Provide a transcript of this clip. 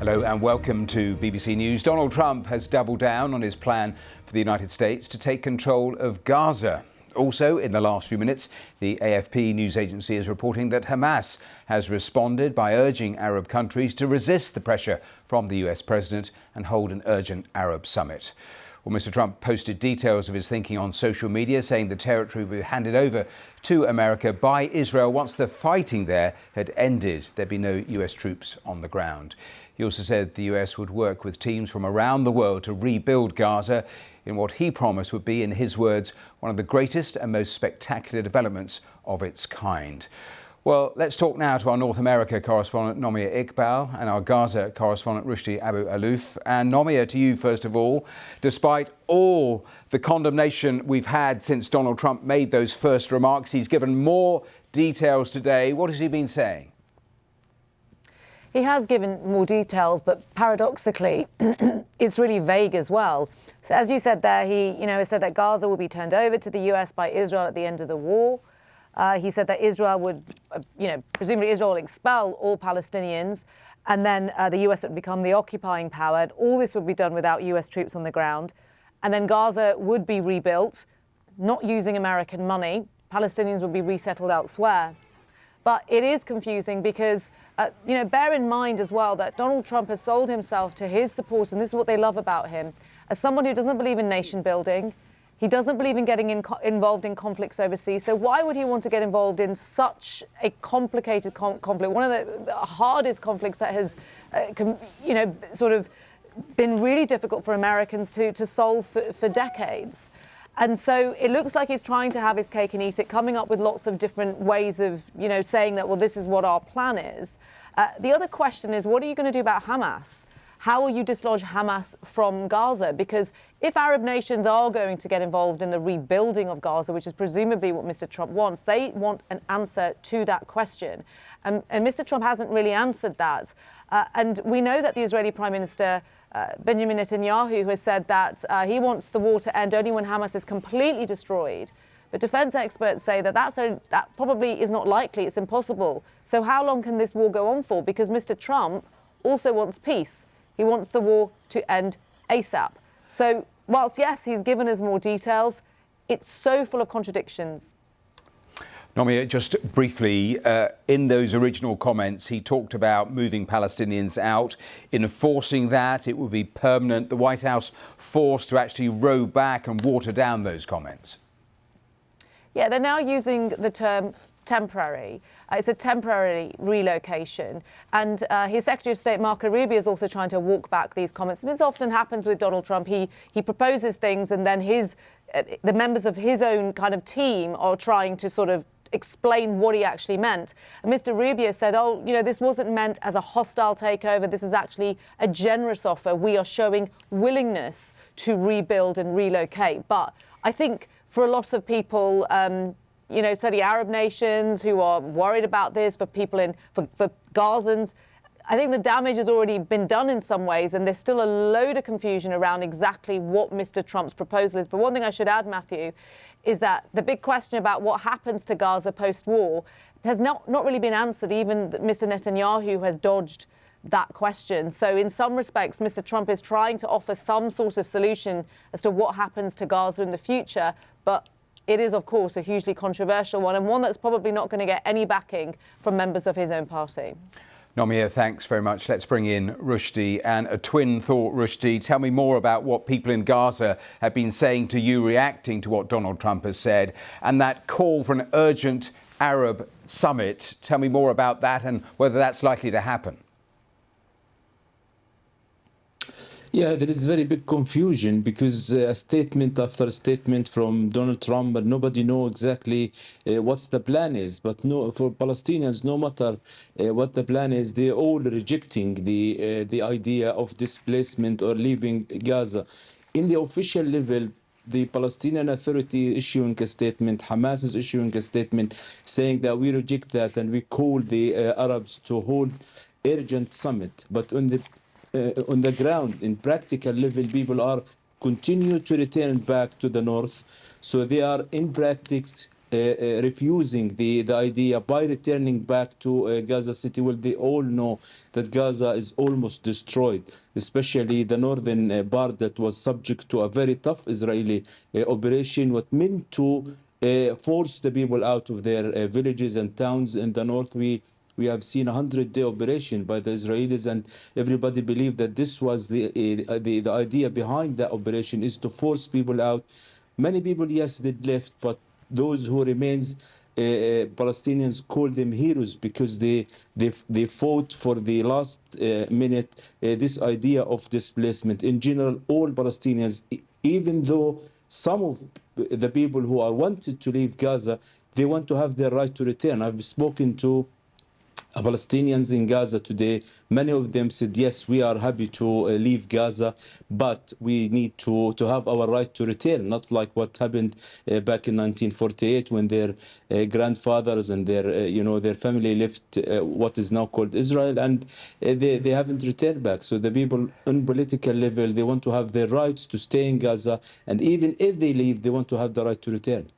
Hello and welcome to BBC News. Donald Trump has doubled down on his plan for the United States to take control of Gaza. Also, in the last few minutes, the AFP news agency is reporting that Hamas has responded by urging Arab countries to resist the pressure from the US president and hold an urgent Arab summit. Well, Mr. Trump posted details of his thinking on social media, saying the territory will be handed over to America by Israel once the fighting there had ended. There'd be no US troops on the ground. He also said the US would work with teams from around the world to rebuild Gaza in what he promised would be, in his words, one of the greatest and most spectacular developments of its kind. Well, let's talk now to our North America correspondent Nomia Iqbal and our Gaza correspondent Rushdie Abu Alouf. And Nomia, to you first of all, despite all the condemnation we've had since Donald Trump made those first remarks, he's given more details today. What has he been saying? He has given more details, but paradoxically, it's really vague as well. So as you said there, he has said that Gaza will be turned over to the US by Israel at the end of the war. He said that Israel would, presumably Israel will expel all Palestinians, and then the US would become the occupying power. And all this would be done without US troops on the ground. And then Gaza would be rebuilt, not using American money. Palestinians would be resettled elsewhere. But it is confusing because, bear in mind as well that Donald Trump has sold himself to his supporters, and this is what they love about him, as someone who doesn't believe in nation building. He doesn't believe in getting involved in conflicts overseas. So why would he want to get involved in such a complicated conflict, one of the hardest conflicts that has, sort of been really difficult for Americans to solve for decades? And so it looks like he's trying to have his cake and eat it, coming up with lots of different ways of, saying that, well, this is what our plan is. The other question is, what are you going to do about Hamas? How will you dislodge Hamas from Gaza? Because if Arab nations are going to get involved in the rebuilding of Gaza, which is presumably what Mr. Trump wants, they want an answer to that question. And Mr. Trump hasn't really answered that. And we know that the Israeli Prime Minister, Benjamin Netanyahu, has said that he wants the war to end only when Hamas is completely destroyed. But defense experts say that that probably is not likely. It's impossible. So how long can this war go on for? Because Mr. Trump also wants peace. He wants the war to end ASAP. So whilst, yes, he's given us more details, it's so full of contradictions. Nomia, just briefly, in those original comments, he talked about moving Palestinians out, enforcing that it would be permanent. The White House forced to actually row back and water down those comments. Yeah, they're now using the term temporary. It's a temporary relocation. And his Secretary of State, Marco Rubio, is also trying to walk back these comments. This often happens with Donald Trump. He proposes things and then the members of his own kind of team are trying to sort of explain what he actually meant. And Mr. Rubio said, this wasn't meant as a hostile takeover. This is actually a generous offer. We are showing willingness to rebuild and relocate. But I think for a lot of people, certainly Arab nations who are worried about this, for people for Gazans, I think the damage has already been done in some ways, and there's still a load of confusion around exactly what Mr. Trump's proposal is. But one thing I should add, Matthew, is that the big question about what happens to Gaza post-war has not really been answered. Even Mr. Netanyahu has dodged that question. So in some respects, Mr. Trump is trying to offer some sort of solution as to what happens to Gaza in the future. But it is, of course, a hugely controversial one, and one that's probably not going to get any backing from members of his own party. Nomia, thanks very much. Let's bring in Rushdie. And a twin thought, Rushdie. Tell me more about what people in Gaza have been saying to you, reacting to what Donald Trump has said, and that call for an urgent Arab summit. Tell me more about that and whether that's likely to happen. Yeah, there is very big confusion because a statement after a statement from Donald Trump, but nobody knows exactly what's the plan is. But no, for Palestinians, no matter what the plan is, they're all rejecting the idea of displacement or leaving Gaza. In the official level, the Palestinian Authority issuing a statement, Hamas is issuing a statement saying that we reject that and we call the Arabs to hold urgent summit. But on the ground, in practical level, people are continue to return back to the north. So they are in practice refusing the idea by returning back to Gaza City. Well, they all know that Gaza is almost destroyed, especially the northern part that was subject to a very tough Israeli operation, what meant to force the people out of their villages and towns in the north. We have seen a 100-day operation by the Israelis, and everybody believed that this was the idea behind that operation, is to force people out. Many people, yes, did left, but those who remains, Palestinians call them heroes, because they fought for the last minute this idea of displacement. In general, all Palestinians, even though some of the people who are wanted to leave Gaza, they want to have their right to return. I've spoken to Palestinians in Gaza today. Many of them said, yes, we are happy to leave Gaza, but we need to have our right to return, not like what happened back in 1948 when their grandfathers and their family left what is now called Israel, and they haven't returned back. So the people on political level, they want to have their rights to stay in Gaza, and even if they leave, they want to have the right to return.